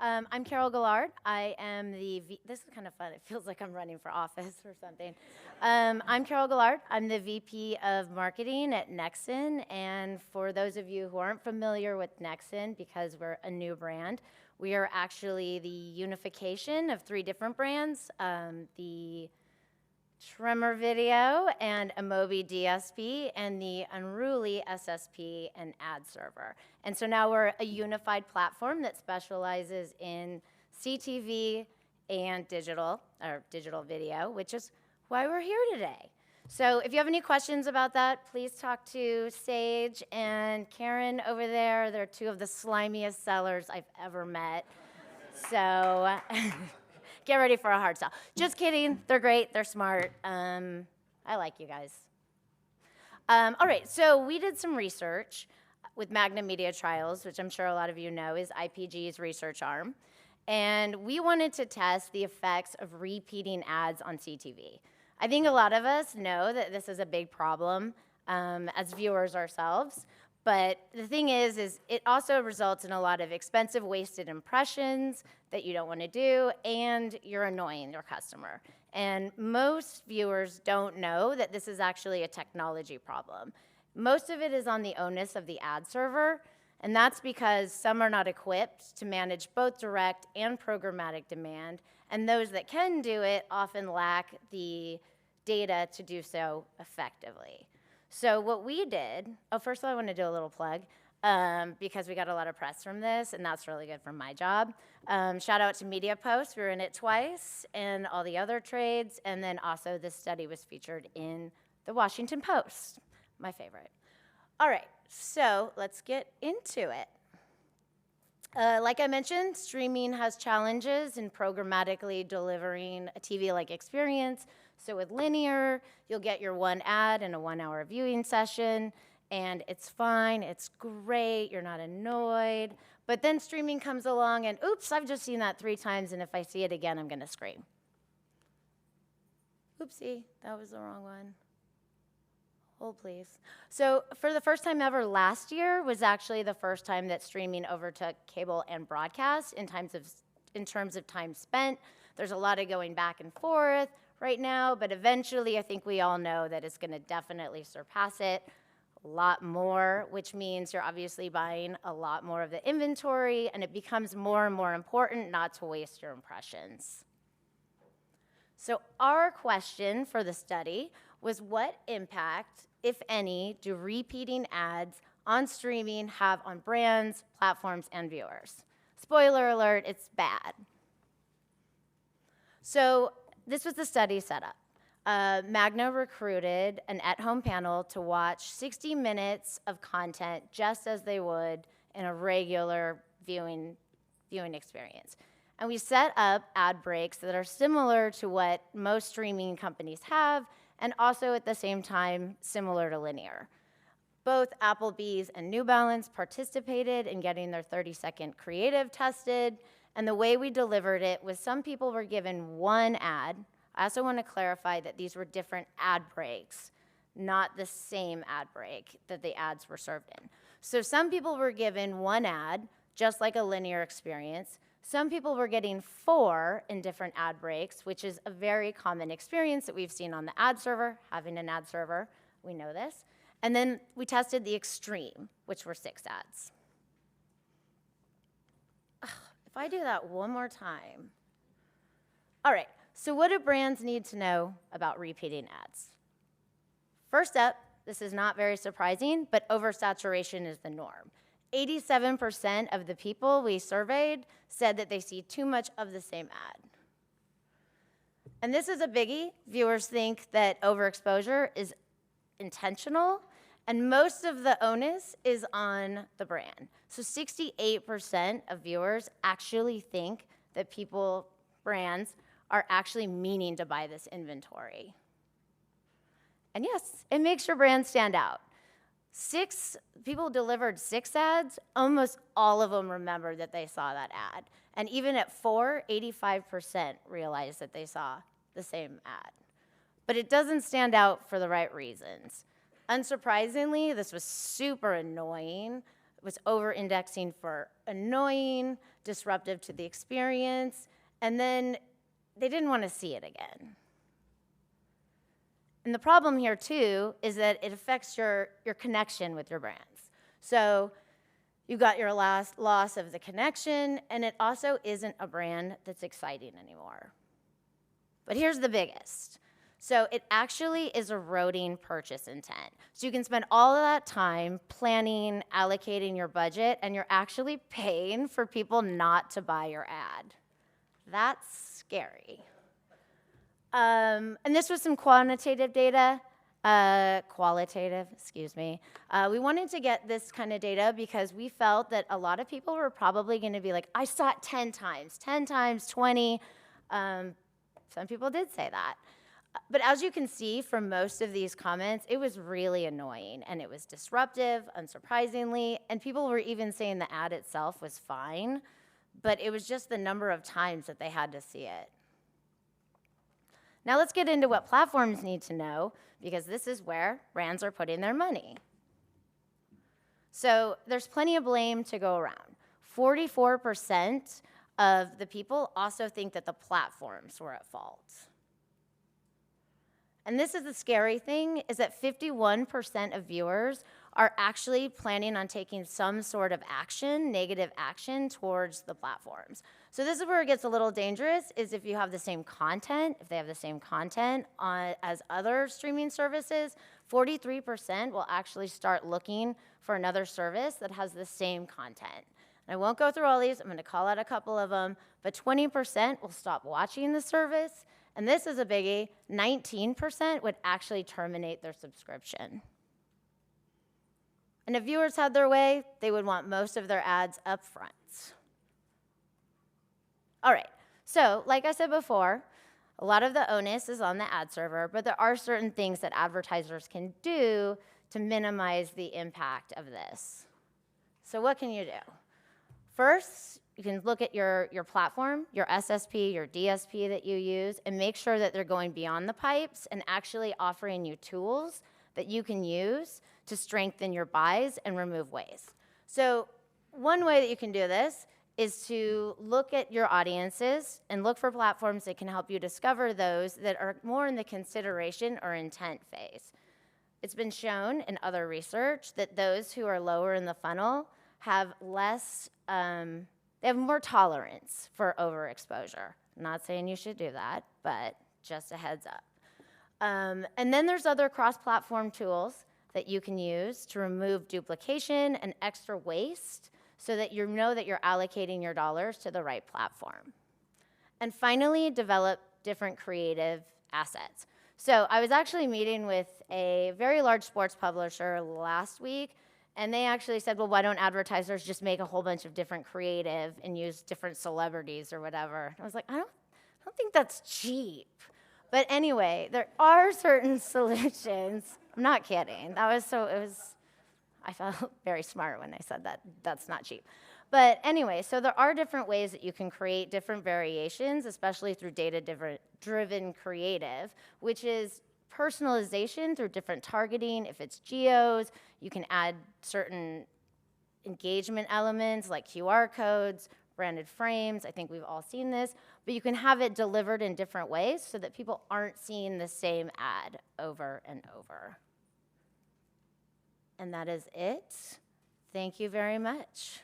I'm Carol Gillard. I am this is kind of fun. It feels like I'm running for office or something. I'm Carol Gillard. I'm the VP of Marketing at Nexxen. And for those of you who aren't familiar with Nexxen, because we're a new brand, we are actually the unification of 3 different brands, the Tremor Video and Amobi DSP and the Unruly SSP and ad server. And so now we're a unified platform that specializes in CTV and digital video, which is why we're here today. So if you have any questions about that, please talk to Sage and Karen over there. They're 2 of the slimiest sellers I've ever met. So get ready for a hard sell. Just kidding. They're great. They're smart. I like you guys. All right. So we did some research with Magna Media Trials, which I'm sure a lot of you know is IPG's research arm. And we wanted to test the effects of repeating ads on CTV. I think a lot of us know that this is a big problem as viewers ourselves. But the thing is it also results in a lot of expensive, wasted impressions that you don't want to do, and you're annoying your customer. And most viewers don't know that this is actually a technology problem. Most of it is on the onus of the ad server, and that's because some are not equipped to manage both direct and programmatic demand, and those that can do it often lack the data to do so effectively. So what we did, first of all, I want to do a little plug because we got a lot of press from this, and that's really good for my job. Shout out to Media Post, we were in it twice, and all the other trades, and then also this study was featured in the Washington Post, my favorite. All right, so let's get into it. Like I mentioned, streaming has challenges in programmatically delivering a TV-like experience. So with linear, you'll get your 1 ad in a 1-hour viewing session, and it's fine, it's great, you're not annoyed. But then streaming comes along, and oops, I've just seen that 3 times, and if I see it again, I'm gonna scream. Oopsie, that was the wrong one. Hold, please. So for the first time ever, last year was actually the first time that streaming overtook cable and broadcast in terms of time spent. There's a lot of going back and forth right now, but eventually I think we all know that it's going to definitely surpass it a lot more, which means you're obviously buying a lot more of the inventory, and it becomes more and more important not to waste your impressions. So our question for the study was, what impact, if any, do repeating ads on streaming have on brands, platforms, and viewers? Spoiler alert, it's bad. So this was the study setup. Magna recruited an at-home panel to watch 60 minutes of content just as they would in a regular viewing experience. And we set up ad breaks that are similar to what most streaming companies have, and also at the same time similar to linear. Both Applebee's and New Balance participated in getting their 30-second creative tested, and the way we delivered it was some people were given 1 ad. I also want to clarify that these were different ad breaks, not the same ad break that the ads were served in. So some people were given 1 ad, just like a linear experience. Some people were getting 4 in different ad breaks, which is a very common experience that we've seen on the ad server, having an ad server, we know this. And then we tested the extreme, which were 6 ads. If I do that one more time. All right, so what do brands need to know about repeating ads? First up, this is not very surprising, but oversaturation is the norm. 87% of the people we surveyed said that they see too much of the same ad. And this is a biggie. Viewers think that overexposure is intentional, and most of the onus is on the brand. So 68% of viewers actually think that brands, are actually meaning to buy this inventory. And yes, it makes your brand stand out. 6 people delivered 6 ads, almost all of them remembered that they saw that ad. And even at 4, 85% realized that they saw the same ad. But it doesn't stand out for the right reasons. Unsurprisingly, this was super annoying. It was over-indexing for annoying, disruptive to the experience, and then they didn't want to see it again. And the problem here, too, is that it affects your connection with your brands. So you got your last loss of the connection, and it also isn't a brand that's exciting anymore. But here's the biggest. So it actually is eroding purchase intent. So you can spend all of that time planning, allocating your budget, and you're actually paying for people not to buy your ad. That's scary. And this was some qualitative, excuse me. We wanted to get this kind of data because we felt that a lot of people were probably going to be like, I saw it 10 times, 20. Some people did say that. But as you can see from most of these comments, it was really annoying, and it was disruptive, unsurprisingly, and people were even saying the ad itself was fine, but it was just the number of times that they had to see it. Now let's get into what platforms need to know, because this is where brands are putting their money. So there's plenty of blame to go around. 44% of the people also think that the platforms were at fault. And this is the scary thing, is that 51% of viewers are actually planning on taking some sort of action, negative action, towards the platforms. So this is where it gets a little dangerous, is if you have the same content, if they have the same content as other streaming services, 43% will actually start looking for another service that has the same content. And I won't go through all these, I'm gonna call out a couple of them, but 20% will stop watching the service, and this is a biggie, 19% would actually terminate their subscription. And if viewers had their way, they would want most of their ads up front. All right, so like I said before, a lot of the onus is on the ad server, but there are certain things that advertisers can do to minimize the impact of this. So what can you do? First, you can look at your platform, your SSP, your DSP that you use, and make sure that they're going beyond the pipes and actually offering you tools that you can use to strengthen your buys and remove waste. So one way that you can do this is to look at your audiences and look for platforms that can help you discover those that are more in the consideration or intent phase. It's been shown in other research that those who are lower in the funnel have less, they have more tolerance for overexposure. I'm not saying you should do that, but just a heads up. And then there's other cross-platform tools that you can use to remove duplication and extra waste so that you know that you're allocating your dollars to the right platform. And finally, develop different creative assets. So I was actually meeting with a very large sports publisher last week, and they actually said, well, why don't advertisers just make a whole bunch of different creative and use different celebrities or whatever? And I was like, I don't think that's cheap. But anyway, there are certain solutions. I'm not kidding. I felt very smart when I said that. That's not cheap. But anyway, so there are different ways that you can create different variations, especially through data-driven creative, which is personalization through different targeting. If it's geos, you can add certain engagement elements like QR codes, branded frames. I think we've all seen this, but you can have it delivered in different ways so that people aren't seeing the same ad over and over. And that is it. Thank you very much.